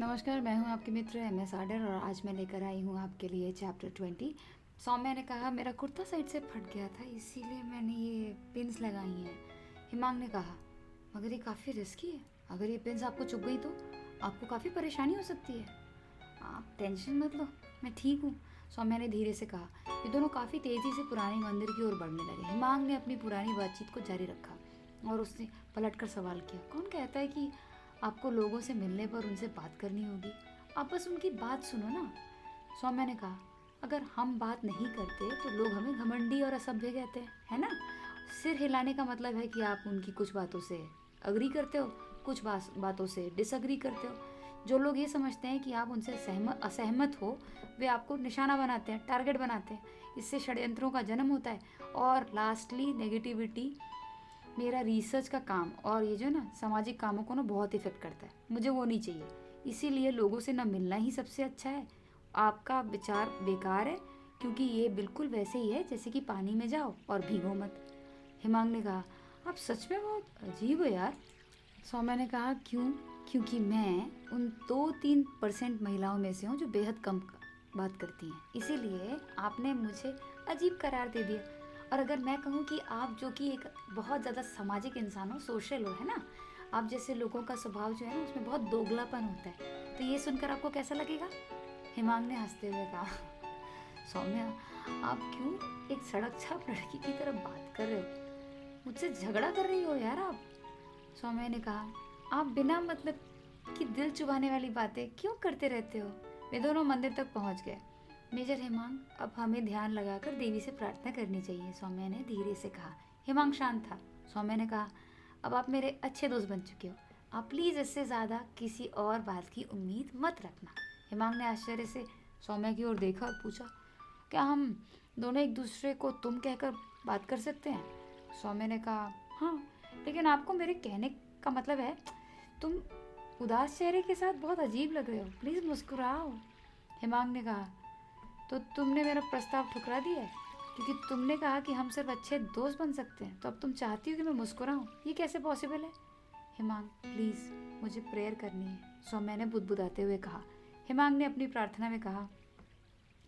नमस्कार, मैं हूँ आपकी मित्र MS आडर और आज मैं लेकर आई हूँ आपके लिए चैप्टर 20। सौम्या ने कहा मेरा कुर्ता साइड से फट गया था इसीलिए मैंने ये पिन्स लगाई हैं। हिमांग ने कहा मगर ये काफ़ी रिस्की है, अगर ये पिन्स आपको चुभ गई तो आपको काफ़ी परेशानी हो सकती है। आप टेंशन मत लो, मैं ठीक हूँ, सौम्या ने धीरे से कहा। ये दोनों काफ़ी तेज़ी से पुराने मंदिर की ओर बढ़ने लगे। हिमांग ने अपनी पुरानी बातचीत को जारी रखा और उसने पलट कर सवाल किया, कौन कहता है कि आपको लोगों से मिलने पर उनसे बात करनी होगी, आप बस उनकी बात सुनो ना। सौम्या ने कहा अगर हम बात नहीं करते तो लोग हमें घमंडी और असभ्य कहते हैं, है ना। सिर हिलाने का मतलब है कि आप उनकी कुछ बातों से अग्री करते हो, कुछ बातों से डिसअग्री करते हो। जो लोग ये समझते हैं कि आप उनसे असहमत हो वे आपको निशाना बनाते हैं, टारगेट बनाते हैं। इससे षड्यंत्रों का जन्म होता है और लास्टली नेगेटिविटी। मेरा रिसर्च का काम और ये जो ना सामाजिक कामों को ना बहुत इफेक्ट करता है, मुझे वो नहीं चाहिए। इसीलिए लोगों से ना मिलना ही सबसे अच्छा है। आपका विचार बेकार है क्योंकि ये बिल्कुल वैसे ही है जैसे कि पानी में जाओ और भीगो मत। हिमांग ने कहा आप सच में बहुत अजीब हो यार। सौम्या ने कहा क्यों? क्योंकि मैं उन 2-3% महिलाओं में से हूँ जो बेहद कम बात करती हैं, इसीलिए आपने मुझे अजीब करार दे दिया। और अगर मैं कहूँ कि आप जो कि एक बहुत ज़्यादा सामाजिक इंसान हो, सोशल हो, है ना, आप जैसे लोगों का स्वभाव जो है ना उसमें बहुत दोगलापन होता है, तो ये सुनकर आपको कैसा लगेगा? हिमांग ने हंसते हुए कहा सौम्या आप क्यों एक सड़क छाप लड़की की तरह बात कर रहे हो? मुझसे झगड़ा कर रही हो यार आप। सौम्या ने कहा आप बिना मतलब कि दिल चुभाने वाली बातें क्यों करते रहते हो। वे दोनों मंदिर तक पहुंच गए। मेजर हिमांग अब हमें ध्यान लगाकर देवी से प्रार्थना करनी चाहिए, सौम्या ने धीरे से कहा। हिमांग शांत था। सौम्या ने कहा अब आप मेरे अच्छे दोस्त बन चुके हो, आप प्लीज़ इससे ज़्यादा किसी और बात की उम्मीद मत रखना। हिमांग ने आश्चर्य से सौम्या की ओर देखा और पूछा क्या हम दोनों एक दूसरे को तुम कहकर बात कर सकते हैं? सौम्या ने कहा हाँ, लेकिन आपको मेरे कहने का मतलब है तुम उदास चेहरे के साथ बहुत अजीब लग रहे हो, प्लीज़ मुस्कुराओ। हिमांग ने कहा तो तुमने मेरा प्रस्ताव ठुकरा दिया है क्योंकि तुमने कहा कि हम सिर्फ अच्छे दोस्त बन सकते हैं, तो अब तुम चाहती हो कि मैं मुस्कुराऊं? ये कैसे पॉसिबल है? हिमांग प्लीज़ मुझे प्रेयर करनी है, सौम्या ने बुदबुदाते हुए कहा। हिमांग ने अपनी प्रार्थना में कहा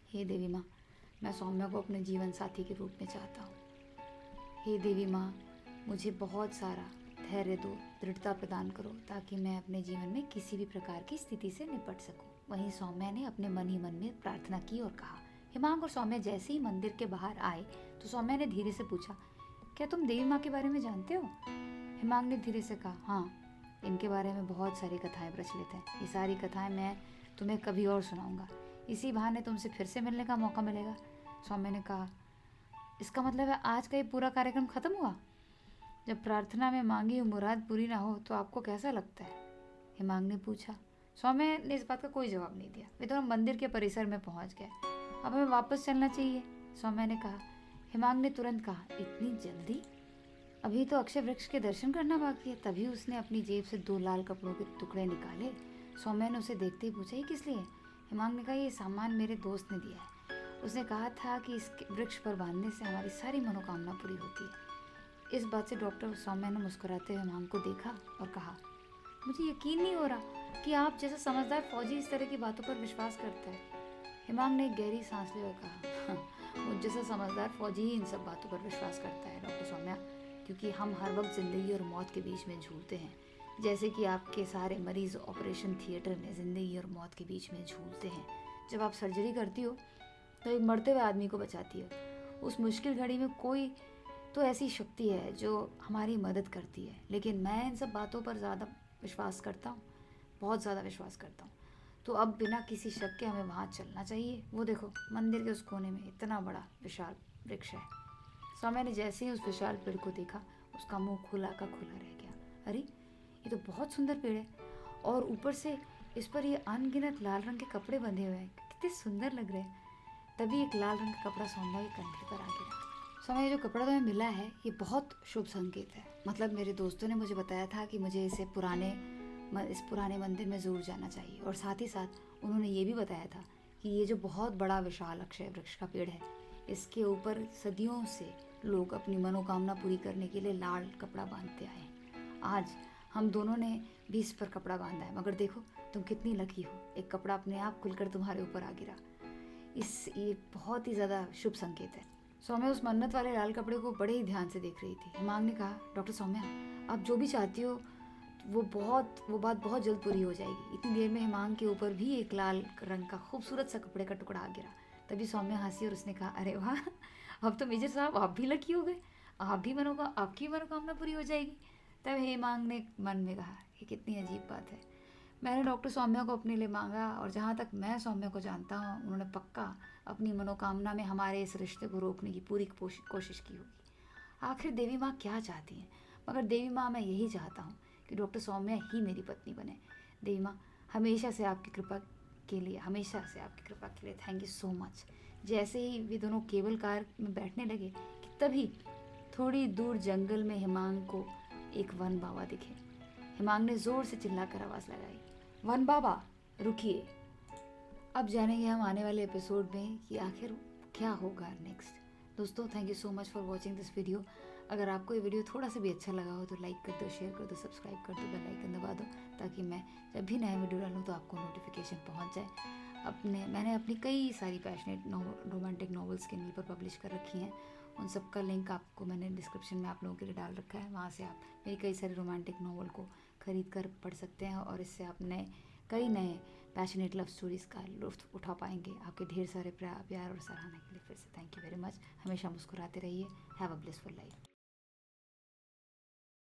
हे देवी माँ, मैं सौम्या को अपने जीवन साथी के रूप में चाहता हूँ। हे देवी माँ, मुझे बहुत सारा धैर्य दो, दृढ़ता प्रदान करो ताकि मैं अपने जीवन में किसी भी प्रकार की स्थिति से निपट सकूं। वहीं सौम्या ने अपने मन ही मन में प्रार्थना की और कहा। हिमांग और सौम्या जैसे ही मंदिर के बाहर आए तो सौम्या ने धीरे से पूछा क्या तुम देवी माँ के बारे में जानते हो? हिमांग ने धीरे से कहा हाँ, इनके बारे में बहुत सारी कथाएं प्रचलित हैं। ये सारी कथाएं मैं तुम्हें कभी और सुनाऊंगा, इसी बहाने तुमसे फिर से मिलने का मौका मिलेगा। सौम्या ने कहा इसका मतलब है आज का ये पूरा कार्यक्रम खत्म हुआ? जब प्रार्थना में मांगी हुई मुराद पूरी ना हो तो आपको कैसा लगता है? हिमांग ने पूछा। सौम्या ने इस बात का कोई जवाब नहीं दिया। वे दोनों मंदिर के परिसर में पहुंच गए। अब हमें वापस चलना चाहिए, सौम्या ने कहा। हिमांग ने तुरंत कहा इतनी जल्दी? अभी तो अक्षय वृक्ष के दर्शन करना बाकी है। तभी उसने अपनी जेब से 2 लाल कपड़ों के टुकड़े निकाले। सौम्या ने उसे देखते ही पूछा ये किस लिए? हिमांग ने कहा ये सामान मेरे दोस्त ने दिया है, उसने कहा था कि इस वृक्ष पर बांधने से हमारी सारी मनोकामना पूरी होती है। इस बात से डॉक्टर सौम्या ने मुस्कुराते हुए हिमांग को देखा और कहा मुझे यकीन नहीं हो रहा कि आप जैसा समझदार फौजी इस तरह की बातों पर विश्वास करता है। हिमांग ने एक गहरी सांस ली और कहा मुझ जैसा समझदार फौजी ही इन सब बातों पर विश्वास करता है डॉक्टर सौम्या, क्योंकि हम हर वक्त ज़िंदगी और मौत के बीच में झूलते हैं, जैसे कि आपके सारे मरीज ऑपरेशन थिएटर में ज़िंदगी और मौत के बीच में झूलते हैं। जब आप सर्जरी करती हो तो एक मरते हुए आदमी को बचाती हो। उस मुश्किल घड़ी में कोई तो ऐसी शक्ति है जो हमारी मदद करती है, लेकिन मैं इन सब बातों पर ज़्यादा विश्वास करता हूँ, बहुत ज़्यादा विश्वास करता हूँ। तो अब बिना किसी शक के हमें वहाँ चलना चाहिए। वो देखो मंदिर के उस कोने में इतना बड़ा विशाल वृक्ष है। सौम्या ने जैसे ही उस विशाल पेड़ को देखा उसका मुंह खुला का खुला रह गया। अरे ये तो बहुत सुंदर पेड़ है और ऊपर से इस पर ये अनगिनत लाल रंग के कपड़े बंधे हुए हैं, कितने सुंदर लग रहे हैं। तभी एक लाल रंग का कपड़ा सौम्या के कंधे पर आ गिरा। सौम्या जो कपड़ा तुम्हें मिला है ये बहुत शुभ संकेत है। मतलब मेरे दोस्तों ने मुझे बताया था कि मुझे इस पुराने मंदिर में ज़रूर जाना चाहिए, और साथ ही साथ उन्होंने ये भी बताया था कि ये जो बहुत बड़ा विशाल अक्षय वृक्ष का पेड़ है इसके ऊपर सदियों से लोग अपनी मनोकामना पूरी करने के लिए लाल कपड़ा बांधते आए हैं। आज हम दोनों ने भी इस पर कपड़ा बांधा है, मगर देखो तुम कितनी लकी हो, एक कपड़ा अपने आप खुलकर तुम्हारे ऊपर आ गिरा। ये बहुत ही ज़्यादा शुभ संकेत है। सौम्या उस मन्नत वाले लाल कपड़े को बड़े ही ध्यान से देख रही थी। हिमांग ने कहा, डॉक्टर सौम्या, आप जो भी चाहती हो वो बात बहुत जल्द पूरी हो जाएगी। इतनी देर में हिमांग के ऊपर भी एक लाल रंग का खूबसूरत सा कपड़े का टुकड़ा आ गिरा। तभी सौम्या हंसी और उसने कहा, अरे वाह, अब तो मेजर साहब आप भी लकी हो गए, आपकी मनोकामना पूरी हो जाएगी। तब हिमांग ने मन में कहा, ये कितनी अजीब बात है। मैंने डॉक्टर सौम्या को अपने लिए मांगा और जहाँ तक मैं सौम्या को जानता हूँ उन्होंने पक्का अपनी मनोकामना में हमारे इस रिश्ते को रोकने की पूरी कोशिश की होगी। आखिर देवी माँ क्या चाहती हैं? मगर देवी माँ, मैं यही चाहता हूँ कि डॉक्टर सौम्या ही मेरी पत्नी बने। देवी माँ, हमेशा से आपकी कृपा के लिए थैंक यू सो मच। जैसे ही वे दोनों केबल कार में बैठने लगे कि तभी थोड़ी दूर जंगल में हिमांग को एक वन बाबा दिखे। हिमांग ने जोर से चिल्लाकर आवाज़ लगाई, वन बाबा रुकिए। अब जानेंगे हम आने वाले एपिसोड में कि आखिर क्या होगा नेक्स्ट। दोस्तों, thank you so much for watching this video. अगर आपको ये वीडियो थोड़ा सा भी अच्छा लगा हो तो लाइक कर दो, शेयर कर दो, सब्सक्राइब कर दो, बेल आइकन दबा दो ताकि मैं जब भी नया वीडियो डालूँ तो आपको नोटिफिकेशन पहुंच जाए। मैंने अपनी कई सारी पैशनेट रोमांटिक नॉवेल्स किंडल पर पब्लिश कर रखी हैं। उन सब का लिंक आपको मैंने डिस्क्रिप्शन में आप लोगों के लिए डाल रखा है। वहाँ से आप मेरी कई सारी रोमांटिक नॉवल को खरीद कर पढ़ सकते हैं और इससे आप कई नए पैशनेट लव स्टोरीज़ का लुत्फ़ उठा पाएंगे। आपके ढेर सारे प्यार और सराहना के लिए फिर से थैंक यू वेरी मच। हमेशा मुस्कुराते रहिए। Have a blissful life.